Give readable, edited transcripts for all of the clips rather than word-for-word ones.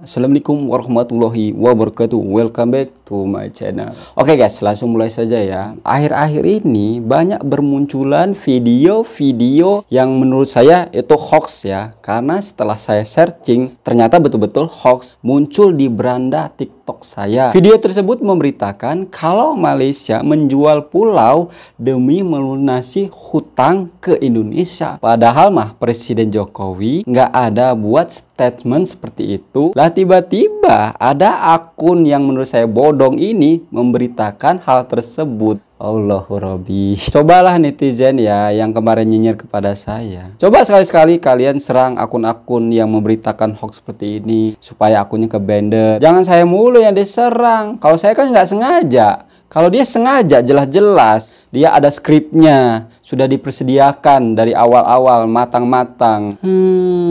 Assalamualaikum warahmatullahi wabarakatuh. Welcome back to my channel. Oke guys, langsung mulai saja ya. Akhir-akhir ini banyak bermunculan video-video yang menurut saya itu hoax ya. Karena setelah saya searching, ternyata betul-betul hoax muncul di beranda TikTok saya. Video tersebut memberitakan kalau Malaysia menjual pulau demi melunasi hutang ke Indonesia. Padahal mah Presiden Jokowi nggak ada buat statement seperti itu. Lah tiba-tiba ada akun yang menurut saya bodong ini memberitakan hal tersebut. Allahu Rabbi. Cobalah netizen ya yang kemarin nyinyir kepada saya. Coba sekali-sekali kalian serang akun-akun yang memberitakan hoax seperti ini supaya akunnya ke-banned. Jangan saya mulu yang diserang. Kalau saya kan nggak sengaja. Kalau dia sengaja, jelas-jelas dia ada skripnya, sudah dipersediakan dari awal-awal matang-matang.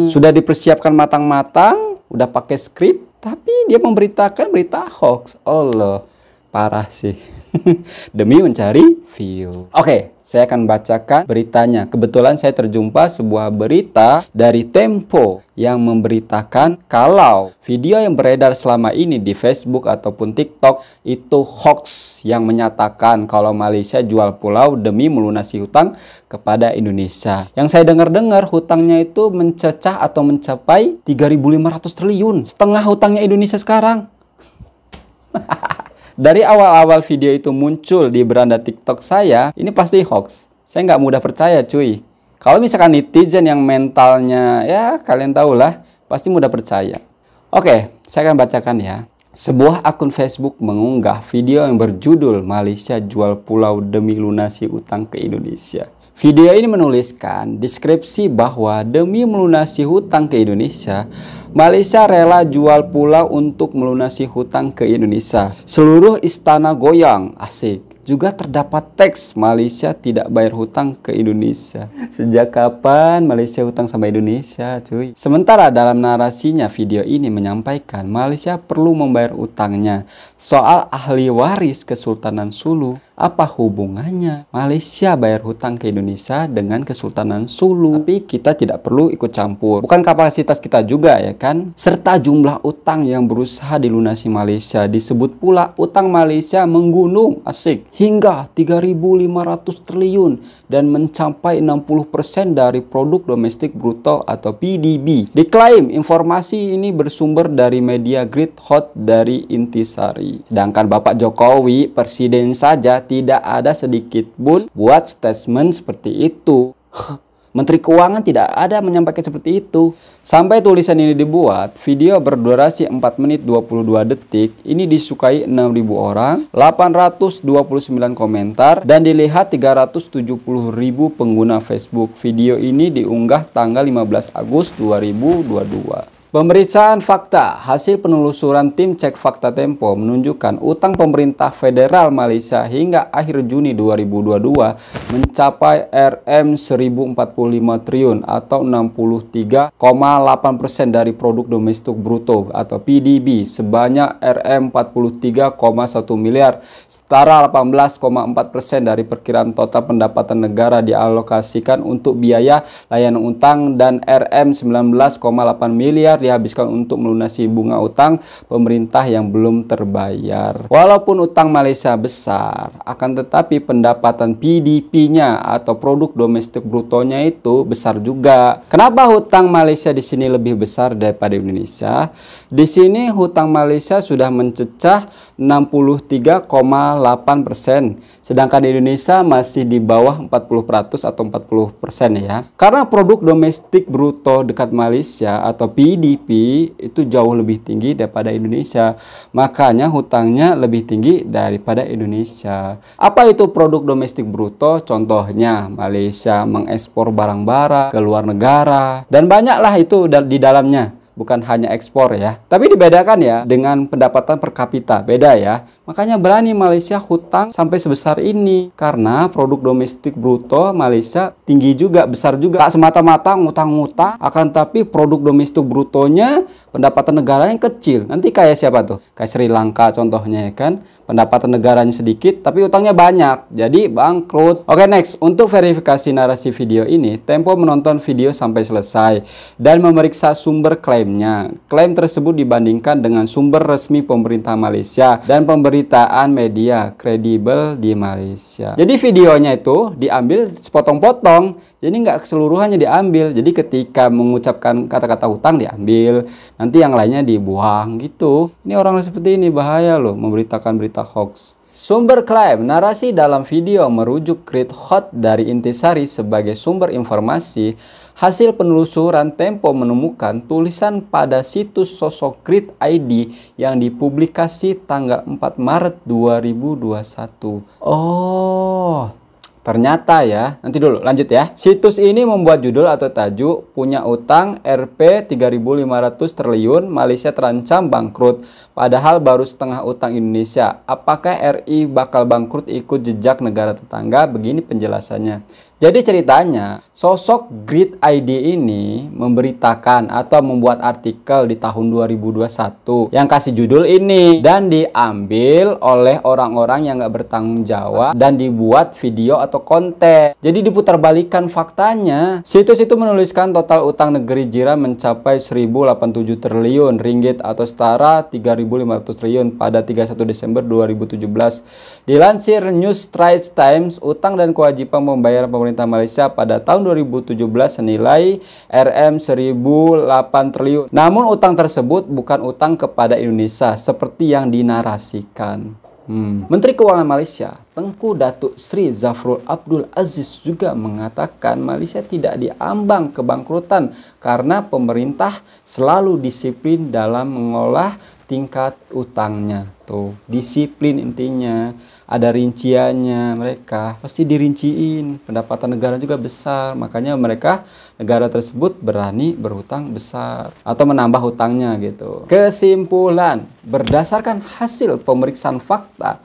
Sudah dipersiapkan matang-matang, udah pakai skrip, tapi dia memberitakan berita hoax. Allah, parah sih. Demi mencari view. Oke, saya akan bacakan beritanya. Kebetulan saya terjumpa sebuah berita dari Tempo yang memberitakan kalau video yang beredar selama ini di Facebook ataupun TikTok itu hoax yang menyatakan kalau Malaysia jual pulau demi melunasi hutang kepada Indonesia. Yang saya dengar-dengar hutangnya itu mencecah atau mencapai 3.500 triliun. Setengah hutangnya Indonesia sekarang. Dari awal-awal video itu muncul di beranda TikTok saya, ini pasti hoax. Saya nggak mudah percaya cuy. Kalau misalkan netizen yang mentalnya, ya kalian tahulah, pasti mudah percaya. Oke, saya akan bacakan ya. Sebuah akun Facebook mengunggah video yang berjudul Malaysia jual pulau demi lunasi utang ke Indonesia. Video ini menuliskan deskripsi bahwa demi melunasi hutang ke Indonesia, Malaysia rela jual pulau untuk melunasi hutang ke Indonesia. Seluruh istana goyang, asik. Juga terdapat teks Malaysia tidak bayar hutang ke Indonesia. Sejak kapan Malaysia hutang sama Indonesia, cuy? Sementara dalam narasinya video ini menyampaikan Malaysia perlu membayar utangnya. Soal ahli waris Kesultanan Sulu, apa hubungannya Malaysia bayar hutang ke Indonesia dengan Kesultanan Sulu? Tapi kita tidak perlu ikut campur. Bukan kapasitas kita juga ya kan? Serta jumlah utang yang berusaha dilunasi Malaysia. Disebut pula utang Malaysia menggunung, asik, hingga 3.500 triliun dan mencapai 60% dari produk domestik bruto atau PDB. Diklaim informasi ini bersumber dari media Grid Hot dari Intisari. Sedangkan Bapak Jokowi, Presiden saja, tidak ada sedikit pun buat statement seperti itu. Menteri Keuangan tidak ada menyampaikan seperti itu. Sampai tulisan ini dibuat, video berdurasi 4 menit 22 detik. Ini disukai 6.000 orang, 829 komentar, dan dilihat 370.000 pengguna Facebook. Video ini diunggah tanggal 15 Agustus 2022. Pemeriksaan fakta. Hasil penelusuran tim cek fakta Tempo menunjukkan utang pemerintah federal Malaysia hingga akhir Juni 2022 mencapai Rm1.045 triliun atau 63,8% dari produk domestik bruto atau PDB sebanyak Rm43,1 miliar, setara 18,4% dari perkiraan total pendapatan negara dialokasikan untuk biaya layanan utang dan Rm19,8 miliar dihabiskan untuk melunasi bunga utang pemerintah yang belum terbayar. Walaupun utang Malaysia besar, akan tetapi pendapatan PDP-nya atau produk domestik brutonya itu besar juga. Kenapa hutang Malaysia di sini lebih besar daripada Indonesia? Di sini hutang Malaysia sudah mencecah 63,8%, sedangkan Indonesia masih di bawah 40% atau 40% ya. Karena produk domestik bruto dekat Malaysia atau PDP itu jauh lebih tinggi daripada Indonesia. Makanya hutangnya lebih tinggi daripada Indonesia. Apa itu produk domestik bruto? Contohnya Malaysia mengekspor barang-barang ke luar negara. Dan banyaklah itu di dalamnya. Bukan hanya ekspor ya. Tapi dibedakan ya dengan pendapatan per kapita. Beda ya. Makanya berani Malaysia hutang sampai sebesar ini. Karena produk domestik bruto Malaysia tinggi juga, besar juga. Tak semata-mata ngutang-ngutang. Akan tapi produk domestik brutonya pendapatan negaranya kecil. Nanti kayak siapa tuh? Kayak Sri Lanka contohnya ya kan. Pendapatan negaranya sedikit tapi utangnya banyak. Jadi bangkrut. Oke, next. Untuk verifikasi narasi video ini, Tempo menonton video sampai selesai dan memeriksa sumber klaim klaimnya. Klaim tersebut dibandingkan dengan sumber resmi pemerintah Malaysia dan pemberitaan media kredibel di Malaysia. Jadi videonya itu diambil sepotong-potong, jadi nggak keseluruhannya diambil. Jadi ketika mengucapkan kata-kata hutang diambil, nanti yang lainnya dibuang gitu. Ini orang seperti ini bahaya loh, memberitakan berita hoax. Sumber klaim, narasi dalam video merujuk Great Hot dari Intisari sebagai sumber informasi. Hasil penelusuran Tempo menemukan tulisan pada situs sosok Grid ID yang dipublikasi tanggal 4 Maret 2021. Oh, ternyata ya, nanti dulu lanjut ya. Situs ini membuat judul atau tajuk punya utang Rp 3.500 triliun, Malaysia terancam bangkrut. Padahal baru setengah utang Indonesia. Apakah RI bakal bangkrut ikut jejak negara tetangga? Begini penjelasannya. Jadi ceritanya, sosok Grid ID ini memberitakan atau membuat artikel di tahun 2021 yang kasih judul ini dan diambil oleh orang-orang yang nggak bertanggung jawab dan dibuat video atau konten. Jadi diputarbalikan faktanya. Situs itu menuliskan total utang negeri jiran mencapai 1.087 triliun ringgit atau setara 3.500 triliun pada 31 Desember 2017. Dilansir News Straits Times, utang dan kewajiban pembayaran pemerintah Malaysia pada tahun 2017 senilai Rm 1.008 triliun. Namun utang tersebut bukan utang kepada Indonesia seperti yang dinarasikan. Menteri Keuangan Malaysia, Tengku Datuk Sri Zafrul Abdul Aziz juga mengatakan Malaysia tidak diambang kebangkrutan karena pemerintah selalu disiplin dalam mengolah tingkat utangnya. Tuh, disiplin intinya. Ada rinciannya, mereka pasti dirinciin. Pendapatan negara juga besar, makanya mereka negara tersebut berani berhutang besar atau menambah hutangnya gitu. Kesimpulan, berdasarkan hasil pemeriksaan fakta,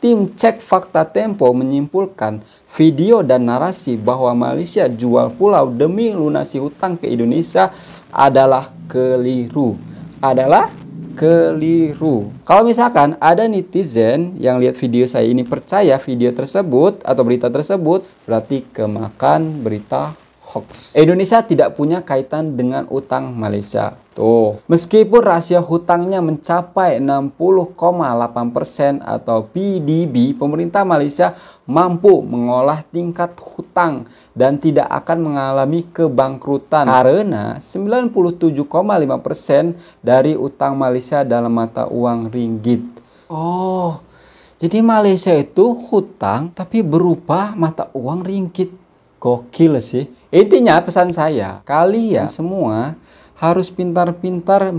tim cek fakta Tempo menyimpulkan video dan narasi bahwa Malaysia jual pulau demi lunasi hutang ke Indonesia adalah keliru. Kalau misalkan ada netizen yang lihat video saya ini percaya video tersebut atau berita tersebut, berarti kemakan berita hoax. Indonesia tidak punya kaitan dengan utang Malaysia. Tuh, meskipun rasio hutangnya mencapai 60,8% atau PDB, pemerintah Malaysia mampu mengolah tingkat hutang dan tidak akan mengalami kebangkrutan karena 97,5% dari utang Malaysia dalam mata uang ringgit. Oh, jadi Malaysia itu hutang tapi berupa mata uang ringgit. Gokil sih. Intinya pesan saya, kalian semua harus pintar-pintar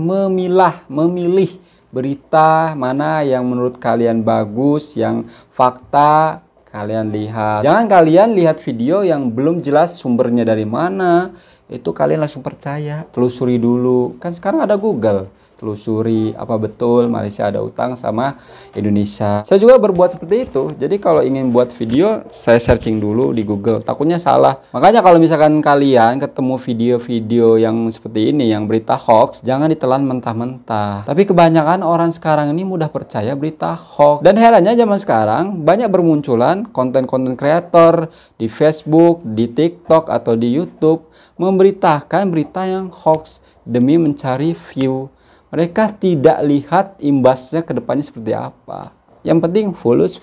memilih berita mana yang menurut kalian bagus, yang fakta kalian lihat. Jangan kalian lihat video yang belum jelas sumbernya dari mana, itu kalian langsung percaya. Telusuri dulu, kan sekarang ada Google. Telusuri apa betul Malaysia ada utang sama Indonesia. Saya juga berbuat seperti itu. Jadi kalau ingin buat video, saya searching dulu di Google. Takutnya salah. Makanya kalau misalkan kalian ketemu video-video yang seperti ini, yang berita hoax, jangan ditelan mentah-mentah. Tapi kebanyakan orang sekarang ini mudah percaya berita hoax. Dan herannya zaman sekarang banyak bermunculan konten-konten kreator di Facebook, di TikTok atau di YouTube memberitakan berita yang hoax demi mencari view. Mereka tidak lihat imbasnya ke depannya seperti apa. Yang penting fulus.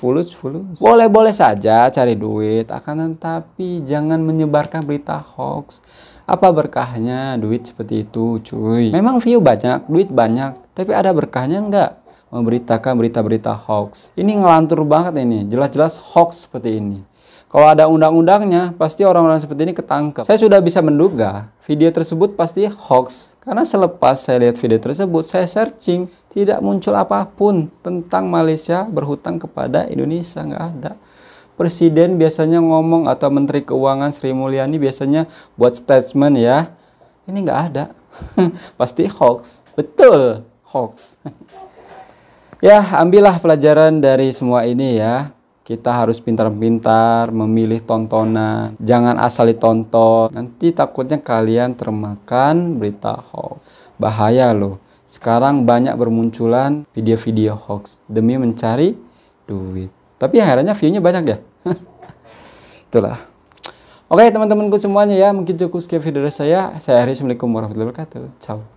Boleh-boleh saja cari duit, akan tetapi jangan menyebarkan berita hoax. Apa berkahnya duit seperti itu, cuy? Memang view banyak, duit banyak, tapi ada berkahnya enggak? Memberitakan berita-berita hoax. Ini ngelantur banget ini, jelas-jelas hoax seperti ini. Kalau ada undang-undangnya, pasti orang-orang seperti ini ketangkep. Saya sudah bisa menduga video tersebut pasti hoax. Karena selepas saya lihat video tersebut, saya searching, tidak muncul apapun tentang Malaysia berhutang kepada Indonesia. Nggak ada. Presiden biasanya ngomong atau Menteri Keuangan Sri Mulyani biasanya buat statement ya. Ini nggak ada. Pasti hoax. Betul, hoax. Ya, ambillah pelajaran dari semua ini ya. Kita harus pintar-pintar memilih tontonan. Jangan asal ditonton. Nanti takutnya kalian termakan berita hoax. Bahaya loh. Sekarang banyak bermunculan video-video hoax demi mencari duit. Tapi akhirnya view-nya banyak ya. Itulah. Oke teman-temanku semuanya ya. Mungkin cukup sekian video dari saya. Saya Aris. Assalamualaikum warahmatullahi wabarakatuh. Ciao.